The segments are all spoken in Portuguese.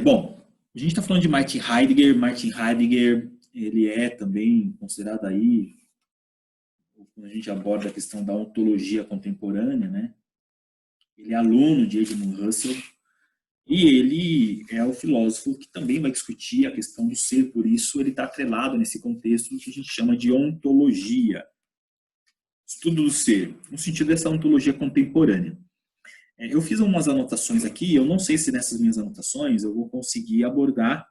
Bom, a gente está falando de Martin Heidegger. Martin Heidegger, ele é também considerado aí, quando a gente aborda a questão da ontologia contemporânea, né? Ele é aluno de Edmund Husserl e ele é o filósofo que também vai discutir a questão do ser, por isso ele está atrelado nesse contexto do que a gente chama de ontologia, estudo do ser, no sentido dessa ontologia contemporânea. Eu fiz umas anotações aqui, eu não sei se nessas minhas anotações eu vou conseguir abordar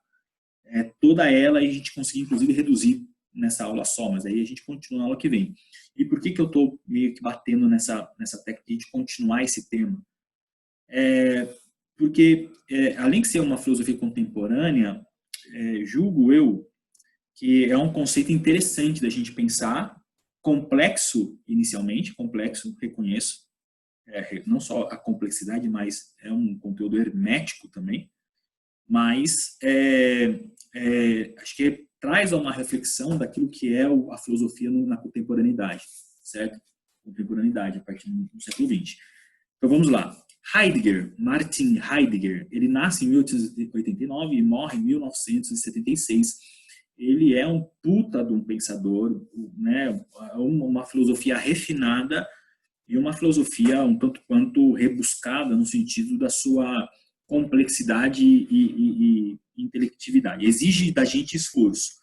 toda ela e a gente conseguir, inclusive, reduzir nessa aula só, mas aí a gente continua na aula que vem. E por que eu estou meio que batendo nessa técnica de continuar esse tema? Porque, além de ser uma filosofia contemporânea, julgo eu que é um conceito interessante da gente pensar, complexo inicialmente, complexo, reconheço, não só a complexidade, mas é um conteúdo hermético também, mas acho que traz uma reflexão daquilo que é a filosofia na contemporaneidade, certo? Contemporaneidade, a partir do século XX. Então vamos lá. Heidegger, Martin Heidegger, ele nasce em 1889 e morre em 1976. Ele é um puta de um pensador, né? Uma filosofia refinada e uma filosofia um tanto quanto rebuscada no sentido da sua complexidade e intelectividade. Exige da gente esforço.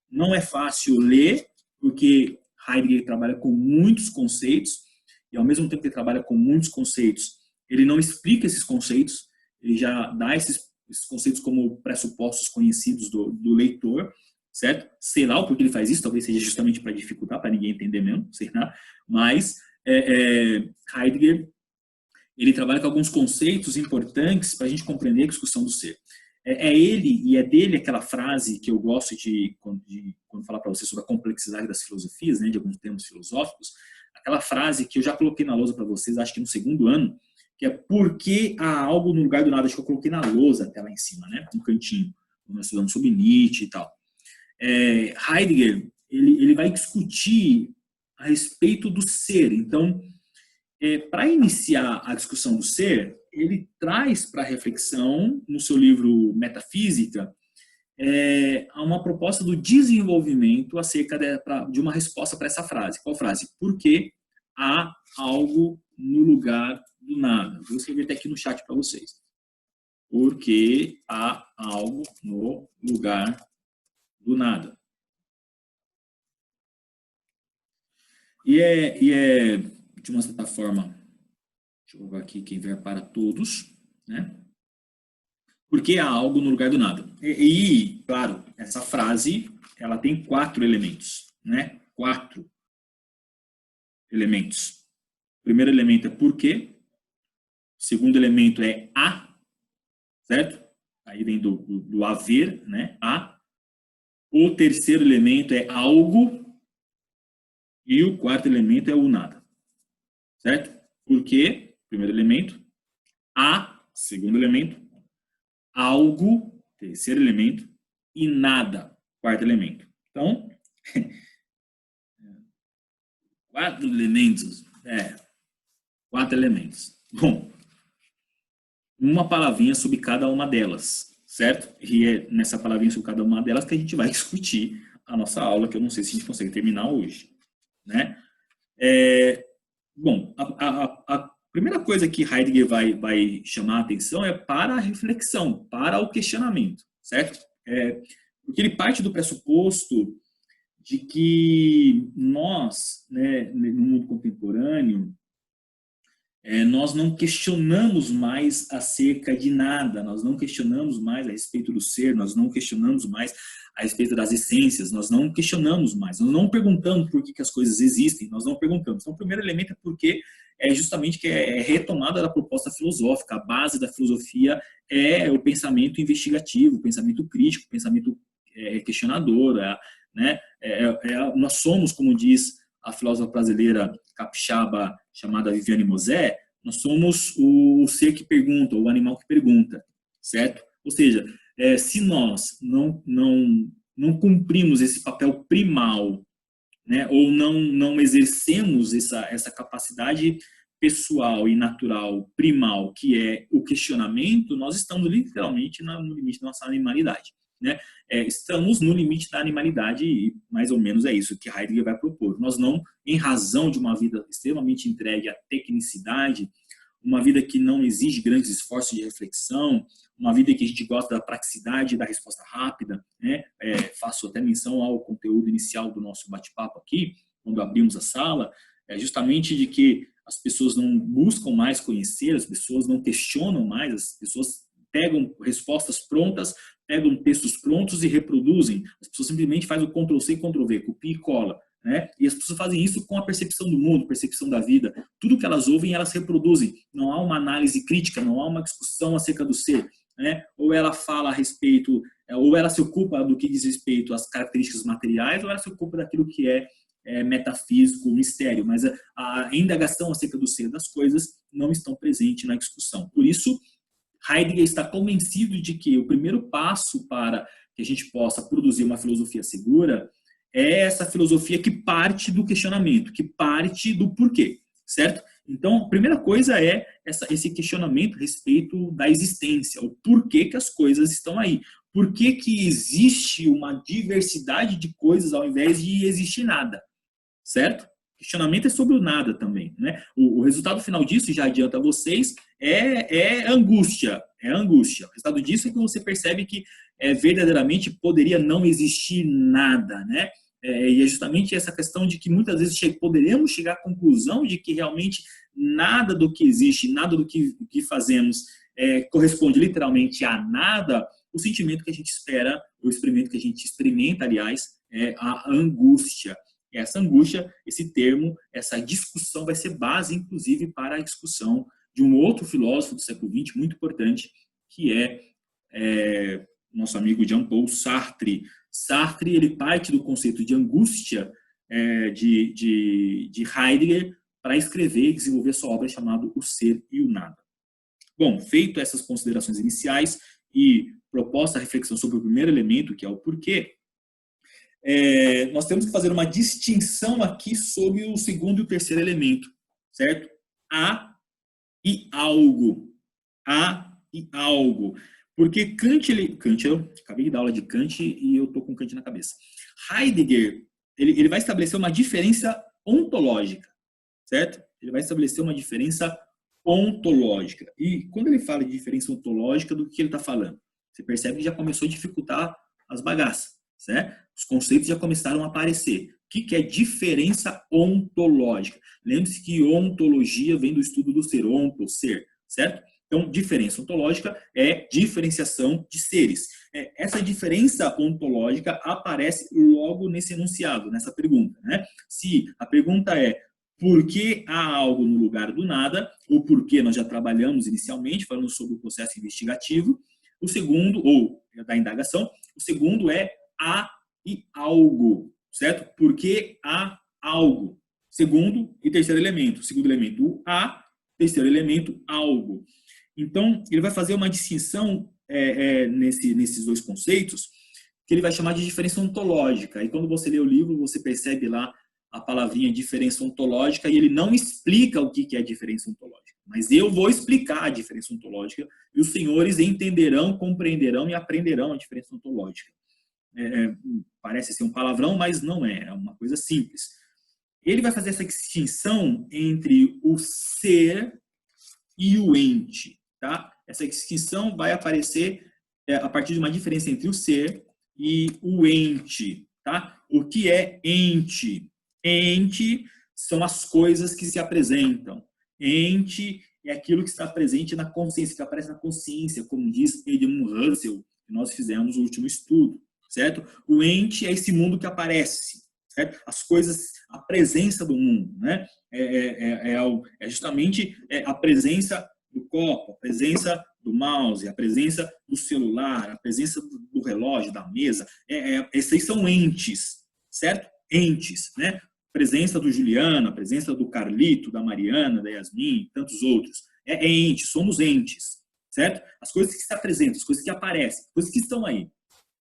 Não é fácil ler, porque Heidegger trabalha com muitos conceitos, e ao mesmo tempo que ele trabalha com muitos conceitos, ele não explica esses conceitos, ele já dá esses conceitos como pressupostos conhecidos do leitor, certo? Sei lá o porquê ele faz isso, talvez seja justamente para dificultar, para ninguém entender mesmo, sei lá, mas Heidegger, ele trabalha com alguns conceitos importantes para a gente compreender a discussão do ser. Ele, e é dele aquela frase que eu gosto quando falar para você sobre a complexidade das filosofias, né, de alguns termos filosóficos, aquela frase que eu já coloquei na lousa para vocês, acho que no segundo ano, que é por que há algo no lugar do nada, acho que eu coloquei na lousa até lá em cima, né, no cantinho, quando nós estudamos sobre Nietzsche e tal. Heidegger, ele vai discutir a respeito do ser. Então, para iniciar a discussão do ser, ele traz para a reflexão, no seu livro Metafísica, uma proposta do desenvolvimento acerca de uma resposta para essa frase. Qual frase? Por que há algo no lugar do nada? Vou escrever até aqui no chat para vocês. Por que há algo no lugar do nada? E é de uma certa forma, deixa eu colocar aqui quem vier para todos, né? Porque há algo no lugar do nada. E, claro, essa frase, ela tem 4 elementos, né? 4 elementos. O primeiro elemento é por quê. O segundo elemento é a, certo? Aí vem do haver, né? A. O terceiro elemento é algo. E o quarto elemento é o nada. Certo? Por quê? Primeiro elemento. A, segundo elemento. Algo, terceiro elemento. E nada, quarto elemento. Então, 4 elementos. 4 elementos. Bom, uma palavrinha sobre cada uma delas, certo? E é nessa palavrinha sobre cada uma delas que a gente vai discutir a nossa aula, que eu não sei se a gente consegue terminar hoje, né? Bom, a primeira coisa que Heidegger vai chamar a atenção é para a reflexão, para o questionamento, certo? Porque ele parte do pressuposto de que nós, né, no mundo contemporâneo, nós não questionamos mais acerca de nada, nós não questionamos mais a respeito do ser, nós não questionamos mais a respeito das essências, nós não questionamos mais, nós não perguntamos por que as coisas existem, nós não perguntamos. Então, o primeiro elemento é porque justamente que é retomada da proposta filosófica, a base da filosofia é o pensamento investigativo, o pensamento crítico, o pensamento questionador, né? Nós somos, como diz a filósofa brasileira capixaba chamada Viviane Mosé, nós somos o ser que pergunta, o animal que pergunta, certo? Ou seja, se nós não cumprimos esse papel primal, né, ou não exercemos essa capacidade, pessoal e natural primal, que é o questionamento, nós estamos literalmente no limite da nossa animalidade. Né? Estamos no limite da animalidade e mais ou menos é isso que Heidegger vai propor. Nós não, em razão de uma vida extremamente entregue à tecnicidade, uma vida que não exige grandes esforços de reflexão, uma vida que a gente gosta da praticidade e da resposta rápida, né? Faço até menção ao conteúdo inicial do nosso bate-papo aqui, quando abrimos a sala, justamente de que as pessoas não buscam mais conhecer, as pessoas não questionam mais, as pessoas pegam respostas prontas, pegam textos prontos e reproduzem. As pessoas simplesmente fazem o Ctrl+C e Ctrl+V, copia e cola. Né? E as pessoas fazem isso com a percepção do mundo, percepção da vida. Tudo que elas ouvem, elas reproduzem. Não há uma análise crítica, não há uma discussão acerca do ser. Né? Ou ela fala a respeito, ou ela se ocupa do que diz respeito às características materiais, ou ela se ocupa daquilo que é metafísico, mistério. Mas a indagação acerca do ser das coisas não estão presentes na discussão. Por isso, Heidegger está convencido de que o primeiro passo para que a gente possa produzir uma filosofia segura é essa filosofia que parte do questionamento, que parte do porquê, certo? Então, a primeira coisa é esse questionamento a respeito da existência, o porquê que as coisas estão aí. Por que que existe uma diversidade de coisas ao invés de existir nada, certo? Questionamento é sobre o nada também, né? O resultado final disso, já adianta a vocês, é angústia. É angústia. O resultado disso é que você percebe que verdadeiramente poderia não existir nada, né? E é justamente essa questão de que muitas vezes poderemos chegar à conclusão de que realmente nada do que existe, nada do que fazemos corresponde literalmente a nada. O sentimento que a gente espera, o experimento que a gente experimenta, aliás, é a angústia. Essa angústia, esse termo, essa discussão vai ser base, inclusive, para a discussão de um outro filósofo do século XX muito importante, que é nosso amigo Jean-Paul Sartre. Sartre, ele parte do conceito de angústia de Heidegger para escrever e desenvolver sua obra chamada O Ser e o Nada. Bom, feito essas considerações iniciais e proposta a reflexão sobre o primeiro elemento, que é o porquê, nós temos que fazer uma distinção aqui sobre o segundo e o terceiro elemento, certo? Há e algo. Há e algo. Porque Kant, eu acabei de dar aula de Kant e eu estou com Kant na cabeça. Heidegger, ele vai estabelecer uma diferença ontológica, certo? Ele vai estabelecer uma diferença ontológica. E quando ele fala de diferença ontológica, do que ele está falando? Você percebe que já começou a dificultar as bagaças, certo? Os conceitos já começaram a aparecer. O que é diferença ontológica? Lembre-se que ontologia vem do estudo do ser, onto, ser, certo? Então, diferença ontológica é diferenciação de seres. Essa diferença ontológica aparece logo nesse enunciado, nessa pergunta, né? Se a pergunta é por que há algo no lugar do nada, ou por que nós já trabalhamos inicialmente, falando sobre o processo investigativo, o segundo, ou da indagação, o segundo é há e algo, certo? Por que há algo? Segundo e terceiro elemento. Segundo elemento, o há, terceiro elemento, algo. Então, ele vai fazer uma distinção nesses dois conceitos, que ele vai chamar de diferença ontológica. E quando você lê o livro, você percebe lá a palavrinha diferença ontológica, e ele não explica o que é diferença ontológica. Mas eu vou explicar a diferença ontológica, e os senhores entenderão, compreenderão e aprenderão a diferença ontológica. Parece ser um palavrão, mas não é uma coisa simples. Ele vai fazer essa distinção entre o ser e o ente. Tá? Essa distinção vai aparecer a partir de uma diferença entre o ser e o ente. Tá? O que é ente? Ente são as coisas que se apresentam. Ente é aquilo que está presente na consciência, que aparece na consciência, como diz Edmund Husserl, que nós fizemos o último estudo, certo? O ente é esse mundo que aparece, certo? As coisas, a presença do mundo, né? É justamente a presença do copo, a presença do mouse, a presença do celular, a presença do relógio, da mesa. Esses aí são entes, certo? Entes, né? Presença do Juliano, a presença do Carlito, da Mariana, da Yasmin, tantos outros. É ente, somos entes, certo? As coisas que se apresentam, as coisas que aparecem, as coisas que estão aí,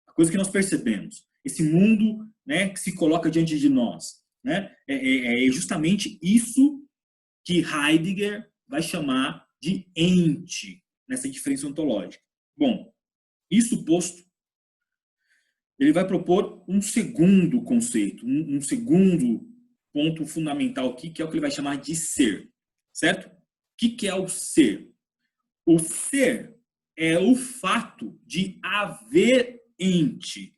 a coisa que nós percebemos. Esse mundo, né, que se coloca diante de nós, né? É justamente isso que Heidegger vai chamar de ente, nessa diferença ontológica. Bom, isso posto, ele vai propor um segundo conceito, um segundo ponto fundamental aqui, que é o que ele vai chamar de ser, certo? O que é o ser? O ser é o fato de haver ente,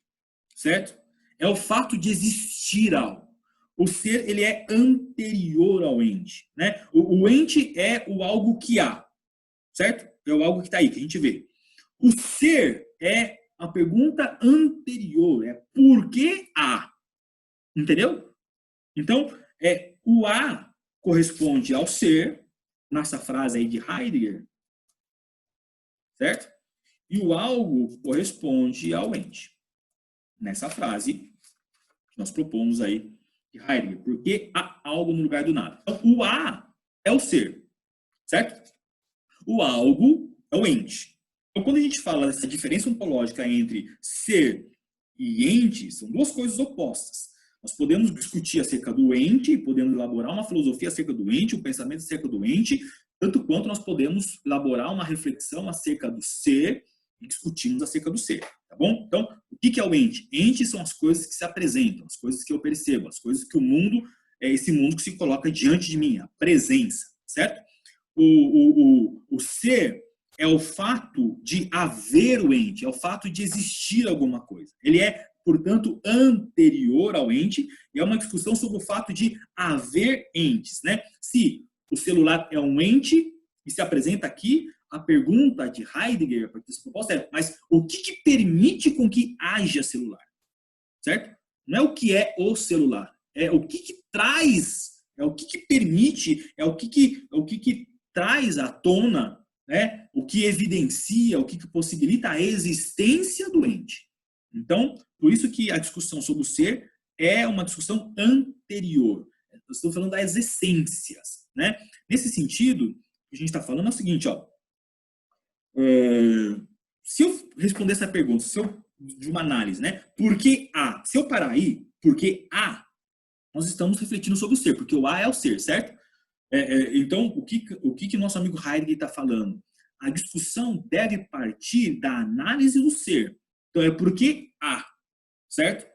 certo? É o fato de existir algo. O ser, ele é anterior ao ente, né? O ente é o algo que há, certo? É o algo que está aí, que a gente vê. O ser é a pergunta anterior, é por que há? Entendeu? Então, o há corresponde ao ser, nessa frase aí de Heidegger, certo? E o algo corresponde ao ente. Nessa frase que nós propomos aí de Heidegger, porque há algo no lugar do nada. Então, o há é o ser, certo? O algo é o ente. Então, quando a gente fala dessa diferença ontológica entre ser e ente, são duas coisas opostas. Nós podemos discutir acerca do ente, podemos elaborar uma filosofia acerca do ente, um pensamento acerca do ente, tanto quanto nós podemos elaborar uma reflexão acerca do ser e discutirmos acerca do ser, tá bom? Então, o que é o ente? Ente são as coisas que se apresentam, as coisas que eu percebo, as coisas que o mundo, é esse mundo que se coloca diante de mim, a presença, certo? O ser é o fato de haver o ente, é o fato de existir alguma coisa. Ele é, portanto, anterior ao ente, e é uma discussão sobre o fato de haver entes, né? Se o celular é um ente e se apresenta aqui, a pergunta de Heidegger, a partir dessa proposta é, mas o que permite com que haja celular? Certo? Não é o que é o celular, é o que traz, é o que permite, é o que traz à tona, né, o que evidencia, o que possibilita a existência do ente. Então, por isso que a discussão sobre o ser é uma discussão anterior. Nós estamos falando das essências, né? Nesse sentido, o que a gente está falando é o seguinte, ó. Se eu responder essa pergunta, de uma análise, né? Por que há? Se eu parar aí, por que há? Nós estamos refletindo sobre o ser, porque o há é o ser, certo? Então, o que nosso amigo Heidegger está falando? A discussão deve partir da análise do ser. Então, é por que há, certo?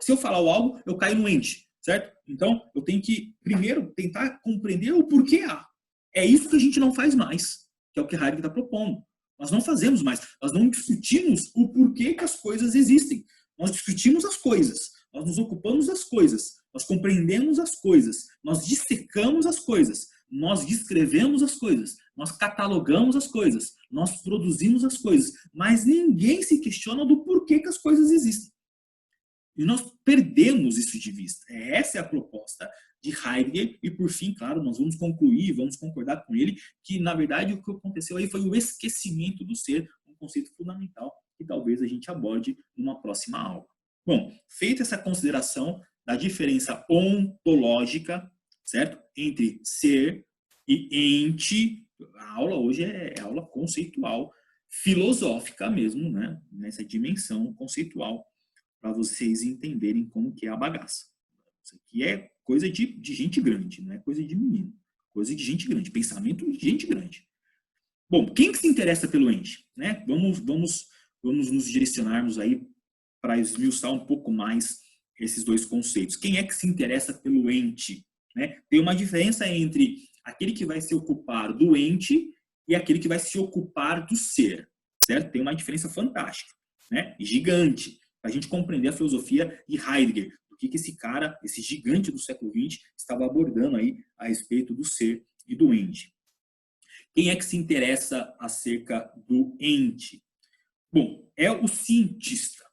Se eu falar o algo, eu caio no ente, certo? Então, eu tenho que, primeiro, tentar compreender o porquê há. É isso que a gente não faz mais, que é o que Heidegger está propondo. Nós não fazemos mais. Nós não discutimos o porquê que as coisas existem. Nós discutimos as coisas. Nós nos ocupamos das coisas. Nós compreendemos as coisas. Nós dissecamos as coisas. Nós descrevemos as coisas. Nós catalogamos as coisas. Nós produzimos as coisas. Mas ninguém se questiona do porquê que as coisas existem. E nós perdemos isso de vista. Essa é a proposta de Heidegger. E, por fim, claro, nós vamos concluir, vamos concordar com ele, que, na verdade, o que aconteceu aí foi o esquecimento do ser, um conceito fundamental que talvez a gente aborde numa próxima aula. Bom, feita essa consideração da diferença ontológica, certo? Entre ser e ente, a aula hoje é aula conceitual, filosófica mesmo, né? Nessa dimensão conceitual, para vocês entenderem como que é a bagaça. Isso aqui é coisa de gente grande, não é coisa de menino. Coisa de gente grande, pensamento de gente grande. Bom, quem que se interessa pelo ente? Né? Vamos nos direcionarmos aí para esmiuçar um pouco mais esses dois conceitos. Quem é que se interessa pelo ente? Né? Tem uma diferença entre aquele que vai se ocupar do ente e aquele que vai se ocupar do ser. Certo? Tem uma diferença fantástica, né? Gigante, para a gente compreender a filosofia de Heidegger, o que esse cara, esse gigante do século XX, estava abordando aí a respeito do ser e do ente. Quem é que se interessa acerca do ente? Bom, é o cientista,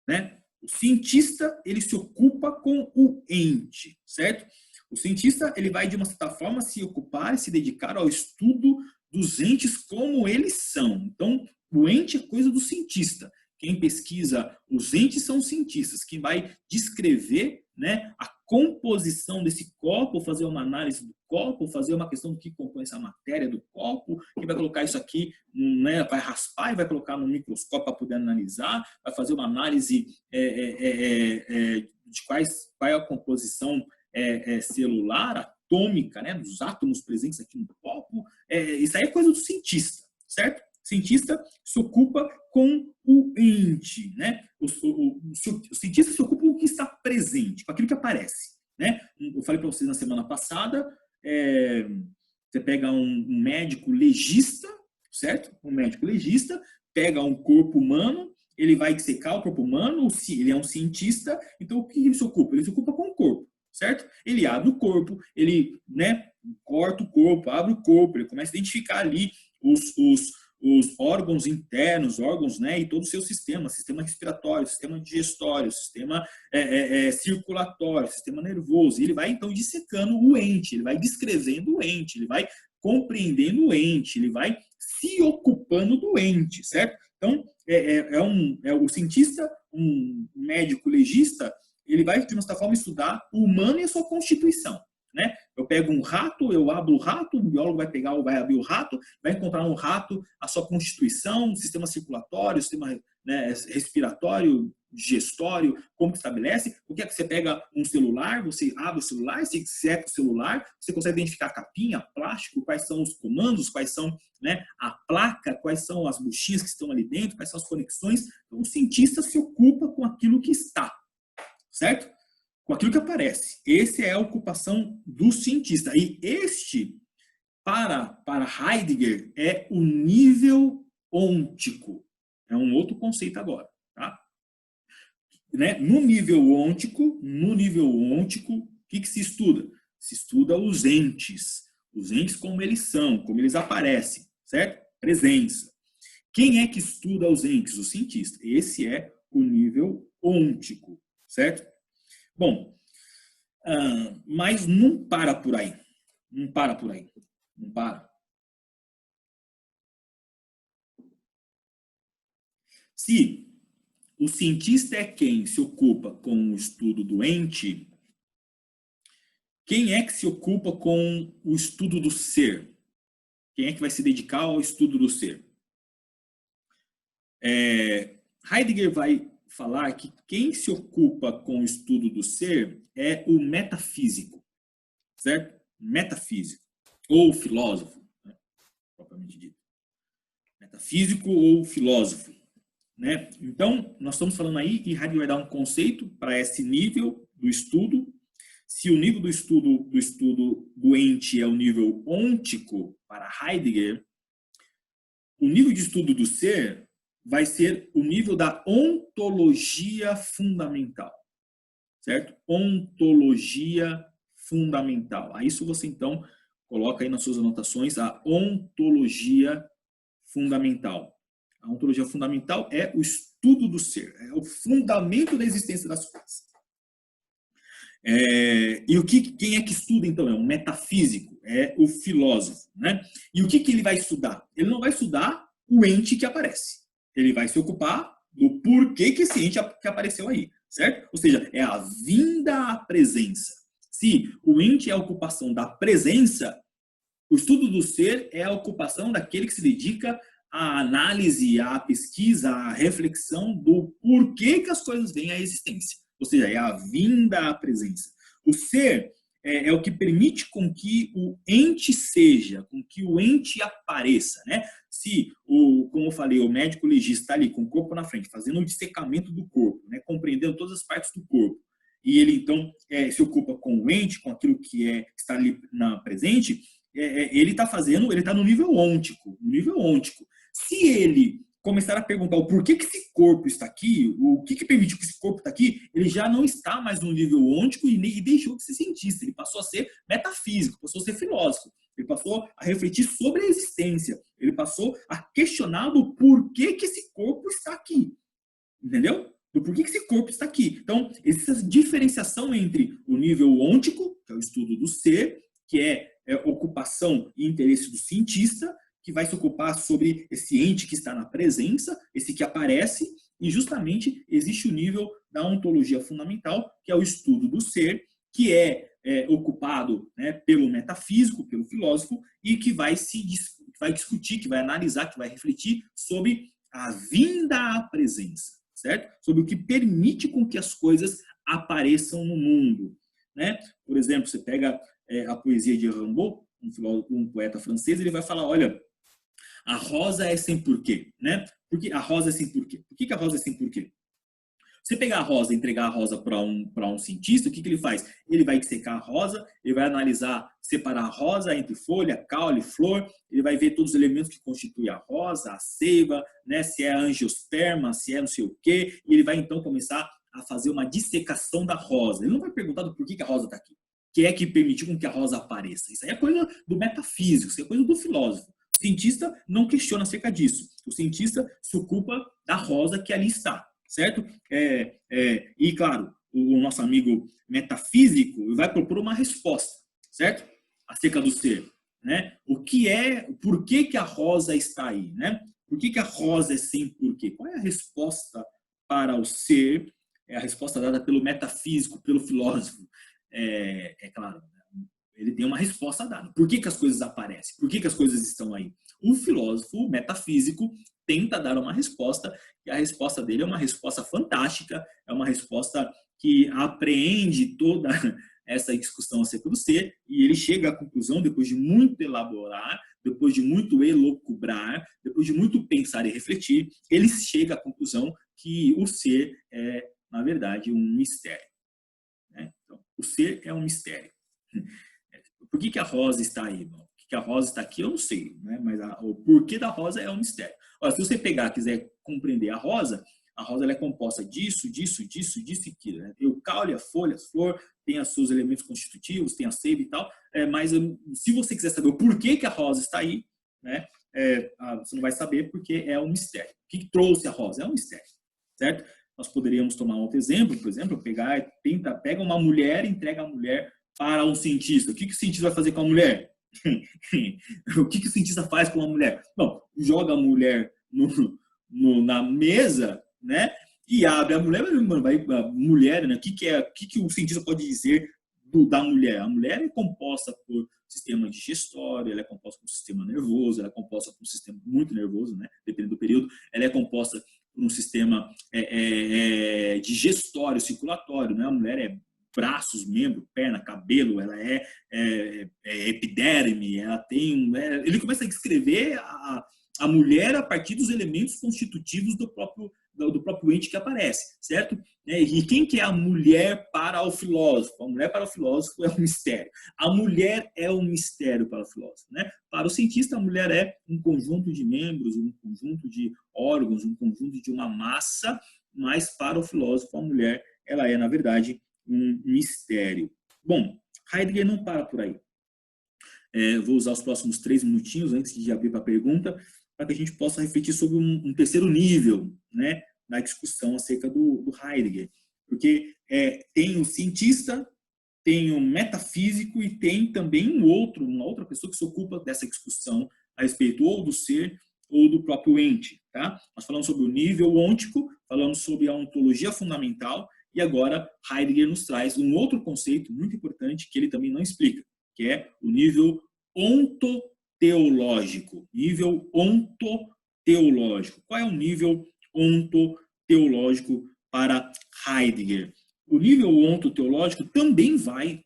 né? O cientista, ele se ocupa com o ente, certo? O cientista, ele vai, de uma certa forma, se ocupar e se dedicar ao estudo dos entes como eles são. Então, o ente é coisa do cientista. Quem pesquisa os entes são os cientistas. Quem vai descrever, né, a composição desse copo, fazer uma análise do copo, fazer uma questão do que compõe essa matéria do copo, quem vai colocar isso aqui, né, vai raspar e vai colocar no microscópio para poder analisar, vai fazer uma análise de qual é a composição celular, atômica, né, dos átomos presentes aqui no copo, isso aí é coisa do cientista, certo? O cientista se ocupa com o ente, né? O cientista se ocupa com o que está presente, com aquilo que aparece, né? Eu falei para vocês na semana passada, você pega um médico legista, certo? Um médico legista pega um corpo humano, ele vai dissecar o corpo humano, ele é um cientista, então o que ele se ocupa? Ele se ocupa com o corpo, certo? Ele abre o corpo, ele, né, corta o corpo, abre o corpo, ele começa a identificar ali os órgãos internos, órgãos, né, e todo o seu sistema respiratório, sistema digestório, sistema circulatório, sistema nervoso, e ele vai então dissecando o ente, ele vai descrevendo o ente, ele vai compreendendo o ente, ele vai se ocupando do ente, certo? Então, o cientista, um médico legista, ele vai, de uma certa forma, estudar o humano e a sua constituição, né? Eu pego um rato, eu abro o rato, o biólogo vai abrir o rato, vai encontrar no rato a sua constituição, sistema circulatório, sistema, né, respiratório, digestório, como que estabelece. O que é que você pega um celular, você abre o celular, você seca o celular, você consegue identificar a capinha, plástico, quais são os comandos, quais são, né, a placa, quais são as buchinhas que estão ali dentro, quais são as conexões. Então, o cientista se ocupa com aquilo que está, certo? Com aquilo que aparece. Essa é a ocupação do cientista. E este, para Heidegger, é o nível ôntico. É um outro conceito agora, tá? Né? No nível ôntico, o que se estuda? Se estuda os entes como eles são, como eles aparecem, certo? Presença. Quem é que estuda os entes? O cientista. Esse é o nível ôntico, certo? Bom, mas não para por aí. Não para por aí. Não para. Se o cientista é quem se ocupa com o estudo do ente, quem é que se ocupa com o estudo do ser? Quem é que vai se dedicar ao estudo do ser? Heidegger vai falar que quem se ocupa com o estudo do ser é o metafísico, certo? Metafísico, ou filósofo, né? Propriamente dito. Metafísico ou filósofo, né? Então, nós estamos falando aí, e Heidegger vai dar um conceito para esse nível do estudo. Se o nível do estudo do ente é o nível ôntico para Heidegger, o nível de estudo do ser vai ser o nível da ontologia fundamental, certo? Ontologia fundamental. A isso você, então, coloca aí nas suas anotações a ontologia fundamental. A ontologia fundamental é o estudo do ser, é o fundamento da existência das coisas. Quem é que estuda, então? É um metafísico, é o filósofo, né? E o que ele vai estudar? Ele não vai estudar o ente que aparece. Ele vai se ocupar do porquê que esse ente que apareceu aí, certo? Ou seja, é a vinda à presença. Se o ente é a ocupação da presença, o estudo do ser é a ocupação daquele que se dedica à análise, à pesquisa, à reflexão do porquê que as coisas vêm à existência. Ou seja, é a vinda à presença. O ser é o que permite com que o ente seja, com que o ente apareça, né? Se, como eu falei, o médico legista está ali com o corpo na frente, fazendo o dissecamento do corpo, né? Compreendendo todas as partes do corpo, e ele, então, se ocupa com o ente, com aquilo que está ali na presente, ele está no nível ôntico, Se ele começar a perguntar o porquê que esse corpo está aqui, o que permitiu que esse corpo está aqui, ele já não está mais no nível ôntico e deixou de ser cientista, ele passou a ser metafísico, passou a ser filósofo, ele passou a refletir sobre a existência, ele passou a questionar do porquê que esse corpo está aqui, entendeu? Do porquê que esse corpo está aqui. Então, essa diferenciação entre o nível ôntico, que é o estudo do ser, que é ocupação e interesse do cientista, que vai se ocupar sobre esse ente que está na presença, esse que aparece, e justamente existe o nível da ontologia fundamental, que é o estudo do ser, que é ocupado, né, pelo metafísico, pelo filósofo, e que vai discutir, que vai analisar, que vai refletir sobre a vinda à presença, certo? Sobre o que permite com que as coisas apareçam no mundo, né? Por exemplo, você pega a poesia de Rimbaud, um poeta francês, ele vai falar, olha, a rosa é sem porquê, né? Porque a rosa é sem porquê. Por que a rosa é sem porquê? Você pegar a rosa e entregar a rosa para um cientista, o que ele faz? Ele vai dissecar a rosa, ele vai analisar, separar a rosa entre folha, caule, flor, ele vai ver todos os elementos que constituem a rosa, a seiva, né, se é angiosperma, se é não sei o quê, e ele vai então começar a fazer uma dissecação da rosa. Ele não vai perguntar do porquê que a rosa está aqui. O que é que permitiu com que a rosa apareça? Isso aí é coisa do metafísico, isso é coisa do filósofo. O cientista não questiona acerca disso. O cientista se ocupa da rosa que ali está. Certo? E, claro, o nosso amigo metafísico vai propor uma resposta, certo? Acerca do ser, né? Por que a rosa está aí, né? Por que a rosa é sem porquê? Qual é a resposta para o ser? É a resposta dada pelo metafísico, pelo filósofo. Claro, ele tem uma resposta dada. Por que as coisas aparecem? Por que as coisas estão aí? O filósofo, o metafísico, tenta dar uma resposta, e a resposta dele é uma resposta fantástica, é uma resposta que apreende toda essa discussão acerca do ser, e ele chega à conclusão, depois de muito elaborar, depois de muito elocubrar, depois de muito pensar e refletir, ele chega à conclusão que o ser é, na verdade, um mistério. Né? Então, o ser é um mistério. Por que a rosa está aí? Bom, por que a rosa está aqui, eu não sei, né? Mas o porquê da rosa é um mistério. Ora, se você pegar e quiser compreender a rosa ela é composta disso, disso, disso, disso e aquilo. Né? Tem o caule, a folha, a flor, tem os seus elementos constitutivos, tem a seiva e tal. Mas se você quiser saber o porquê que a rosa está aí, né? Você não vai saber porque é um mistério. O que trouxe a rosa? É um mistério, certo? Nós poderíamos tomar outro exemplo, por exemplo, pega uma mulher e entrega a mulher para um cientista. O que o cientista vai fazer com a mulher? O que o cientista faz com a mulher? Bom, joga a mulher na mesa, né? E abre a mulher, a mulher, né? O que o cientista pode dizer da mulher? A mulher é composta por sistema digestório, ela é composta por um sistema nervoso, ela é composta por um sistema muito nervoso, né? Dependendo do período, ela é composta por um sistema digestório, circulatório, né? A mulher é braços, membro, perna, cabelo, ela é epiderme, ela tem... ele começa a descrever a mulher a partir dos elementos constitutivos do próprio ente que aparece, certo? E quem que é a mulher para o filósofo? A mulher para o filósofo é um mistério. A mulher é um mistério para o filósofo, né? Para o cientista, a mulher é um conjunto de membros, um conjunto de órgãos, um conjunto de uma massa, mas para o filósofo, a mulher, ela é, na verdade, um mistério. Bom, Heidegger não para por aí. Vou usar os próximos 3 minutinhos antes de abrir para a pergunta, para que a gente possa refletir sobre um terceiro nível, né, da discussão acerca do Heidegger. Porque tem o cientista, tem o metafísico e tem também uma outra pessoa que se ocupa dessa discussão a respeito ou do ser ou do próprio ente. Tá? Nós falamos sobre o nível ôntico, falamos sobre a ontologia fundamental, e agora Heidegger nos traz um outro conceito muito importante que ele também não explica, que é o nível ontoteológico. Nível ontoteológico. Qual é o nível ontoteológico para Heidegger? O nível ontoteológico também vai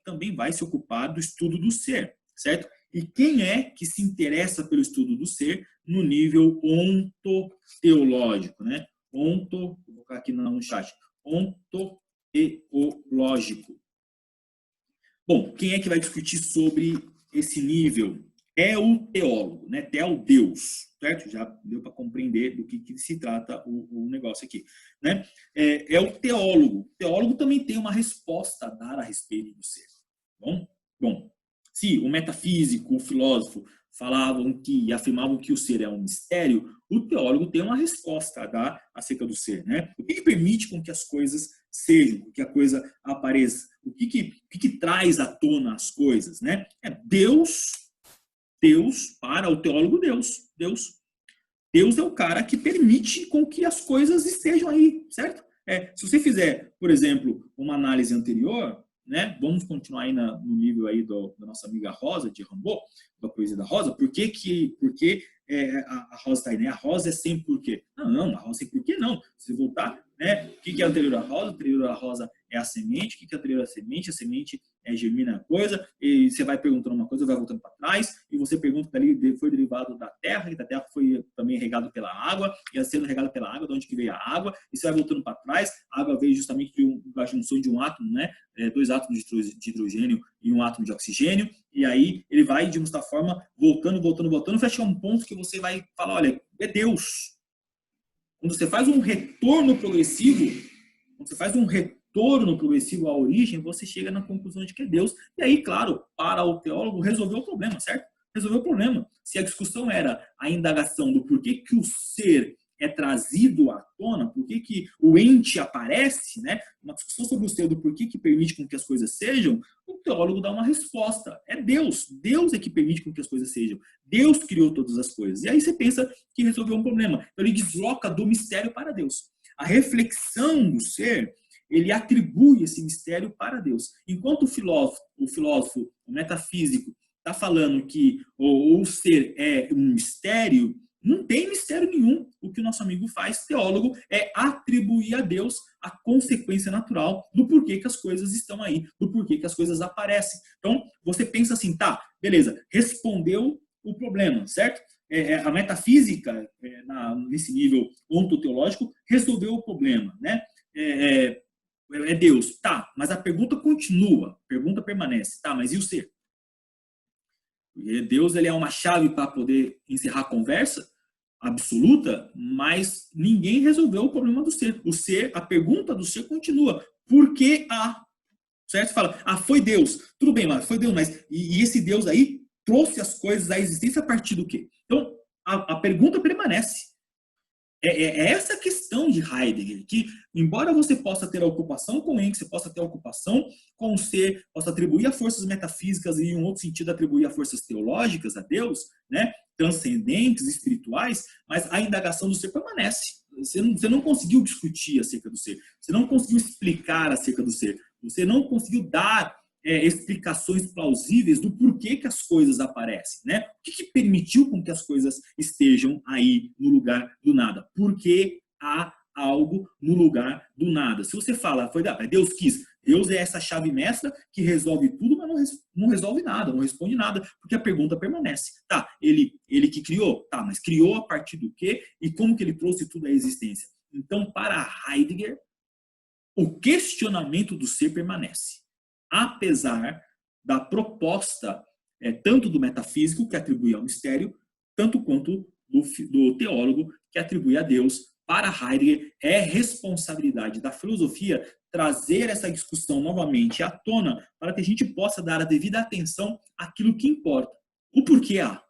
se ocupar do estudo do ser, certo? E quem é que se interessa pelo estudo do ser no nível ontoteológico, né? Vou colocar aqui no chat. Ontoteológico. Bom, quem é que vai discutir sobre esse nível? É o teólogo, né? Deus, certo? Já deu para compreender do que se trata o negócio aqui, né? É o teólogo. O teólogo também tem uma resposta a dar a respeito do ser. Bom, se o metafísico, o filósofo afirmavam que o ser é um mistério, o teólogo tem uma resposta a dar acerca do ser, né? O que permite com que as coisas sejam, com que a coisa apareça? O que traz à tona as coisas, né? Deus para o teólogo, Deus é o cara que permite com que as coisas estejam aí, certo? Se você fizer, por exemplo, uma análise anterior, né? Vamos continuar aí no nível aí da nossa amiga Rosa, de Rimbaud, da poesia da Rosa. Por que a Rosa está aí, né? A Rosa é sem porquê. Não, a Rosa é sem porquê não. Se voltar né? O que é anterior à rosa? Anterior à rosa é a semente. O que é anterior à semente? A semente germina a coisa, e você vai perguntando uma coisa, vai voltando para trás, e você pergunta que ali foi derivado da terra, e da terra foi também regado pela água, e sendo regado pela água, de onde que veio a água, e você vai voltando para trás, a água veio justamente da junção de um átomo, né? Dois átomos de hidrogênio e um átomo de oxigênio, e aí ele vai, de uma certa forma, voltando, vai chegar um ponto que você vai falar, olha, é Deus. Quando você faz um retorno progressivo, à origem, você chega na conclusão de que é Deus. E aí, claro, para o teólogo, resolveu o problema, certo? Resolveu o problema. Se a discussão era a indagação do porquê que o ser é trazido à tona, porquê que o ente aparece, né? Uma discussão sobre o ser, do porquê que permite com que as coisas sejam, o teólogo dá uma resposta. É Deus. Deus é que permite com que as coisas sejam. Deus criou todas as coisas. E aí você pensa que resolveu um problema. Então ele desloca do mistério para Deus. A reflexão do ser, ele atribui esse mistério para Deus. Enquanto o metafísico, está falando que o ser é um mistério, não tem mistério nenhum. O que o nosso amigo faz, teólogo, é atribuir a Deus a consequência natural do porquê que as coisas estão aí, do porquê que as coisas aparecem. Então, você pensa assim, tá, beleza, respondeu o problema, certo? A metafísica, nesse nível ontoteológico, resolveu o problema, né? É Deus, tá, mas a pergunta continua, a pergunta permanece, tá, mas e o ser? Deus, ele é uma chave para poder encerrar a conversa absoluta, mas ninguém resolveu o problema do ser. O ser, a pergunta do ser continua. Por que há? Certo? Fala, foi Deus. Tudo bem, mas foi Deus, mas e esse Deus aí trouxe as coisas à existência a partir do quê? Então, a pergunta permanece. É essa questão de Heidegger, que embora você possa ter a ocupação com Enki, você possa ter a ocupação com o ser, possa atribuir a forças metafísicas e, em um outro sentido, atribuir a forças teológicas a Deus, né, transcendentes, espirituais, mas a indagação do ser permanece. Você não conseguiu discutir acerca do ser, você não conseguiu explicar acerca do ser, você não conseguiu dar explicações plausíveis do porquê que as coisas aparecem, né? O que permitiu com que as coisas estejam aí no lugar do nada? Porque há algo no lugar do nada. Se você fala, Deus quis, Deus é essa chave mestra que resolve tudo, mas não resolve nada, não responde nada, porque a pergunta permanece. Tá, ele que criou? Tá, mas criou a partir do quê? E como que ele trouxe tudo à existência? Então, para Heidegger, o questionamento do ser permanece, apesar da proposta tanto do metafísico, que atribui ao mistério, tanto quanto do teólogo, que atribui a Deus. Para Heidegger, é responsabilidade da filosofia trazer essa discussão novamente à tona para que a gente possa dar a devida atenção àquilo que importa. O porquê há.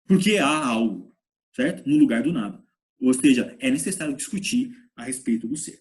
Porque há algo, certo? No lugar do nada. Ou seja, é necessário discutir a respeito do ser.